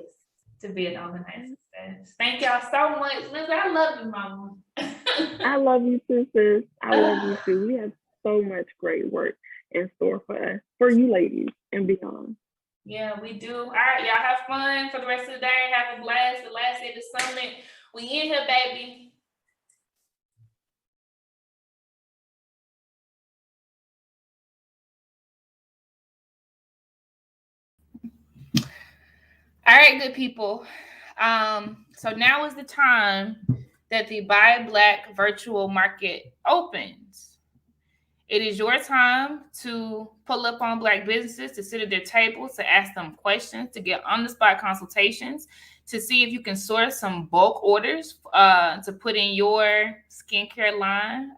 to be an organized success. Thank y'all so much. Lindsay, I love you, mama. I love you too, sis. I love you too. We have so much great work in store for us, for you ladies and beyond. Yeah, we do. All right, y'all have fun for the rest of the day. Have a blast. The last day of the summit. We in here, baby. All right, good people. So now is the time that the Buy Black virtual market opens. It is your time to pull up on Black businesses, to sit at their tables, to ask them questions, to get on the spot consultations, to see if you can source some bulk orders to put in your skincare line,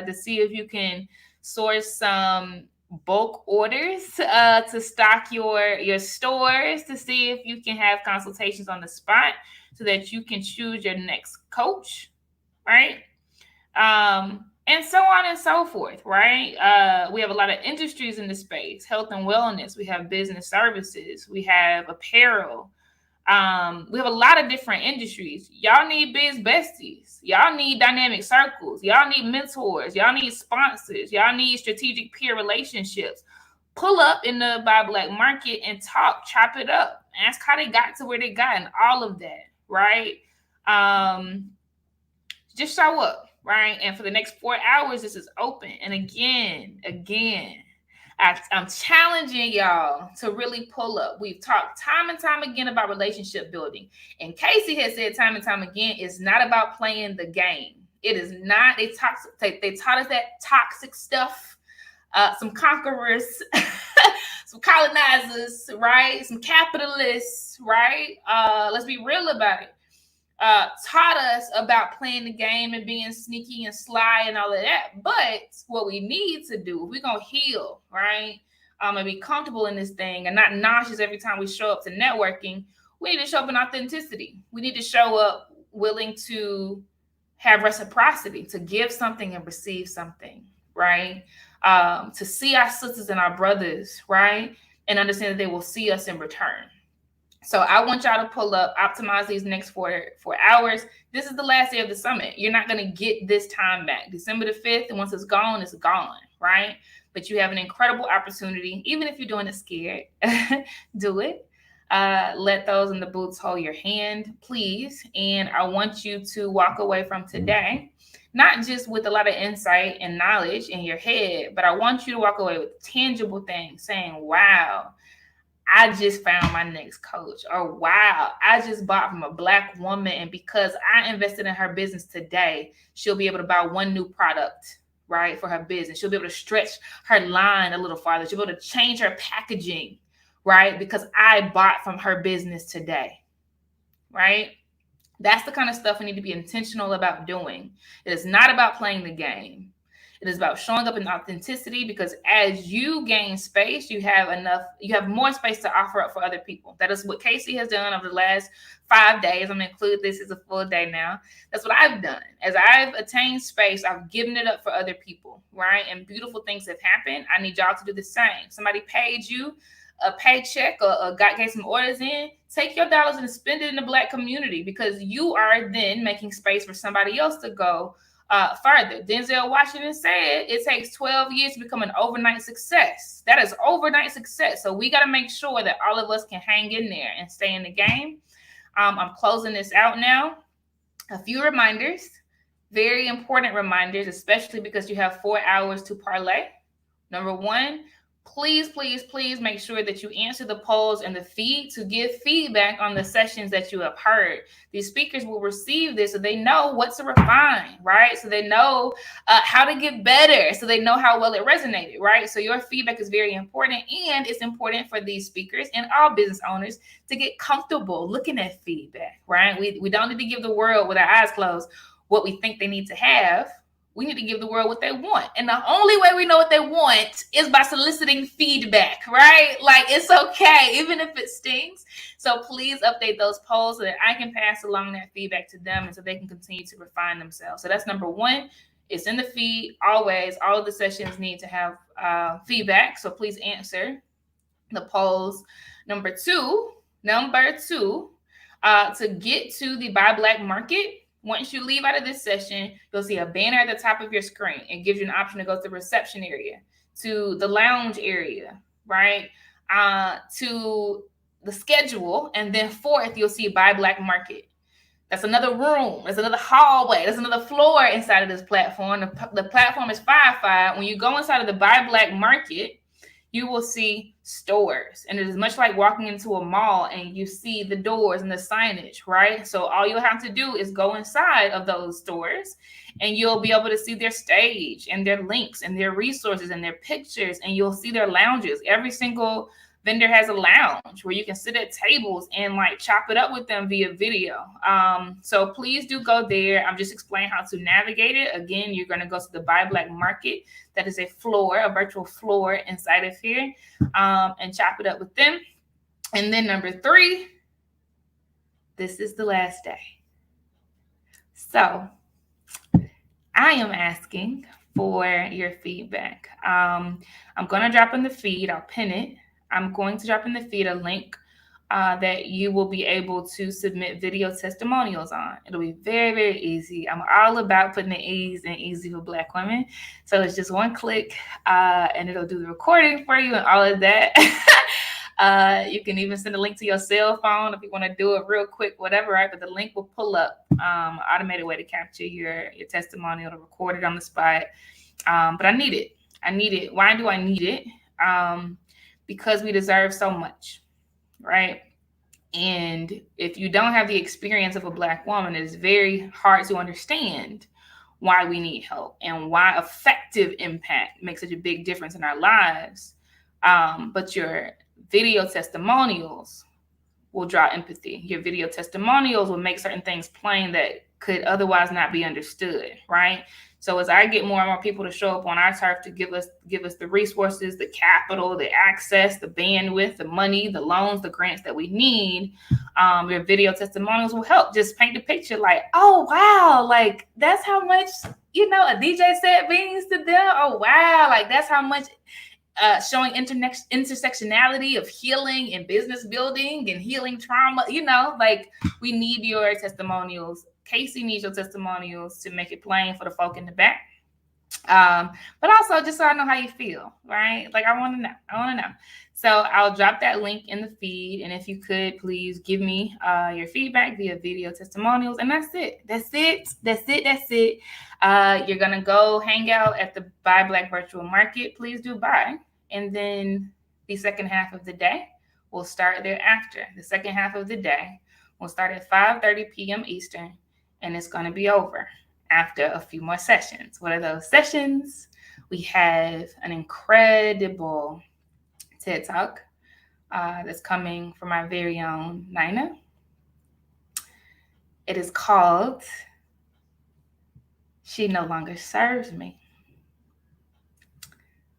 to see if you can source some bulk orders to stock your stores, to see if you can have consultations on the spot so that you can choose your next coach, right? And so on and so forth, right? We have a lot of industries in the space: health and wellness. We have business services. We have apparel. We have a lot of different industries. Y'all need biz besties. Y'all need dynamic circles. Y'all need mentors. Y'all need sponsors. Y'all need strategic peer relationships. Pull up in the Buy Black market and talk, chop it up, ask how they got to where they got, and all of that, right? Just show up, right? And for the next 4 hours, this is open. And again, I'm challenging y'all to really pull up. We've talked time and time again about relationship building. And Casey has said time and time again, it's not about playing the game. It is not. They taught us that toxic stuff. Some conquerors, some colonizers, right? Some capitalists, right? Let's be real about it. Taught us about playing the game and being sneaky and sly and all of that. But what we need to do, if we're going to heal, right, and be comfortable in this thing and not nauseous every time we show up to networking, we need to show up in authenticity. We need to show up willing to have reciprocity, to give something and receive something, right? To see our sisters and our brothers, right? And understand that they will see us in return. So I want y'all to pull up, optimize these next 4 hours. This is the last day of the summit. You're not going to get this time back. December the 5th, and once it's gone, right? But you have an incredible opportunity. Even if you're doing it scared, do it. Let those in the boots hold your hand, please. And I want you to walk away from today, not just with a lot of insight and knowledge in your head, but I want you to walk away with tangible things, saying, wow, I just found my next coach. Or wow, I just bought from a Black woman, and because I invested in her business today, she'll be able to buy one new product, right, for her business. She'll be able to stretch her line a little farther. She'll be able to change her packaging, right, because I bought from her business today, right? That's the kind of stuff we need to be intentional about doing. It is not about playing the game. It is about showing up in authenticity, because as you gain space, you have more space to offer up for other people. That is what Casey has done over the last 5 days. I'm going to include this as a full day now. That's what I've done. As I've attained space, I've given it up for other people, right? And beautiful things have happened. I need y'all to do the same. Somebody paid you a paycheck or gave some orders in. Take your dollars and spend it in the Black community, because you are then making space for somebody else to go further. Denzel Washington said it takes 12 years to become an overnight success. That is overnight success. So we got to make sure that all of us can hang in there and stay in the game. I'm closing this out now. A few reminders, very important reminders, especially because you have 4 hours to parlay. Number one, please make sure that you answer the polls and the feed to give feedback on the sessions that you have heard. These speakers will receive this so they know what to refine, right? So they know how to get better, so they know how well it resonated, right? So your feedback is very important, and it's important for these speakers and all business owners to get comfortable looking at feedback, right? We don't need to give the world with our eyes closed what we think they need to have. We need to give the world what they want. And the only way we know what they want is by soliciting feedback, right? Like, it's okay, even if it stings. So please update those polls so that I can pass along that feedback to them, and so they can continue to refine themselves. So that's number one. It's in the feed always. All of the sessions need to have feedback. So please answer the polls. Number two, to get to the Buy Black market, once you leave out of this session, you'll see a banner at the top of your screen. It gives you an option to go to the reception area, to the lounge area, right? To the schedule. And then fourth, you'll see Buy Black Market. That's another room. That's another hallway. That's another floor inside of this platform. The platform is 5-5. When you go inside of the Buy Black Market, you will see stores. And it is much like walking into a mall and you see the doors and the signage, right? So all you'll have to do is go inside of those stores and you'll be able to see their stage and their links and their resources and their pictures, and you'll see their lounges. Every single vendor has a lounge where you can sit at tables and like chop it up with them via video. So please do go there. I'm just explaining how to navigate it. Again, you're going to go to the Buy Black Market. That is a virtual floor inside of here, and chop it up with them. And then number 3, this is the last day. So I am asking for your feedback. I'm going to drop in the feed. I'll pin it. I'm going to drop in the feed a link that you will be able to submit video testimonials on. It'll be very, very easy. I'm all about putting the ease and easy for Black women. So it's just one click and it'll do the recording for you and all of that. You can even send a link to your cell phone if you want to do it real quick, whatever, right? But the link will pull up automated way to capture your testimonial, to record it on the spot. But I need it. I need it. Why do I need it? Because we deserve so much, right? And if you don't have the experience of a Black woman, it is very hard to understand why we need help and why effective impact makes such a big difference in our lives. But your video testimonials will draw empathy. Your video testimonials will make certain things plain that could otherwise not be understood, right? So as I get more and more people to show up on our turf to give us the resources, the capital, the access, the bandwidth, the money, the loans, the grants that we need, your video testimonials will help just paint the picture like, oh, wow, like that's how much, a DJ set means to them. Oh, wow, like that's how much showing intersectionality of healing and business building and healing trauma, like we need your testimonials. Casey needs your testimonials to make it plain for the folk in the back. But also just so I know how you feel, right? Like I want to know. So I'll drop that link in the feed. And if you could, please give me your feedback via video testimonials. And that's it. You're going to go hang out at the Buy Black Virtual Market. Please do buy. And then the second half of the day will start thereafter. The second half of the day will start at 5:30 p.m. Eastern. And it's going to be over after a few more sessions. What are those sessions? We have an incredible TED Talk that's coming from our very own Nina. It is called She No Longer Serves Me.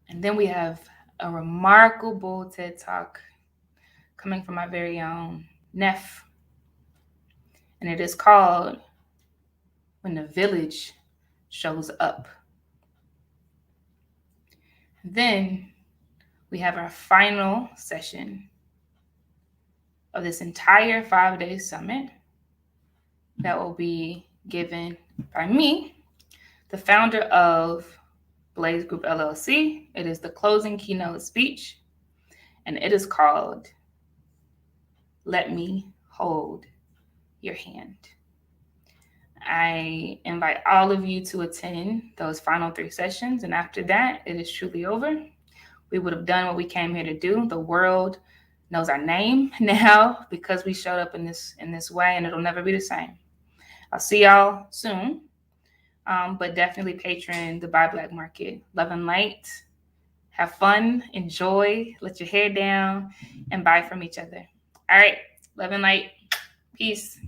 And then we have a remarkable TED Talk coming from our very own Neff. And it is called When the Village Shows Up. Then we have our final session of this entire 5-day summit that will be given by me, the founder of Blaze Group LLC. It is the closing keynote speech, and it is called Let Me Hold Your Hand. I invite all of you to attend those final 3 sessions. And after that, it is truly over. We would have done what we came here to do. The world knows our name now because we showed up in this way, and it'll never be the same. I'll see y'all soon. But definitely patron the Buy Black Market. Love and light. Have fun. Enjoy. Let your hair down and buy from each other. All right. Love and light. Peace.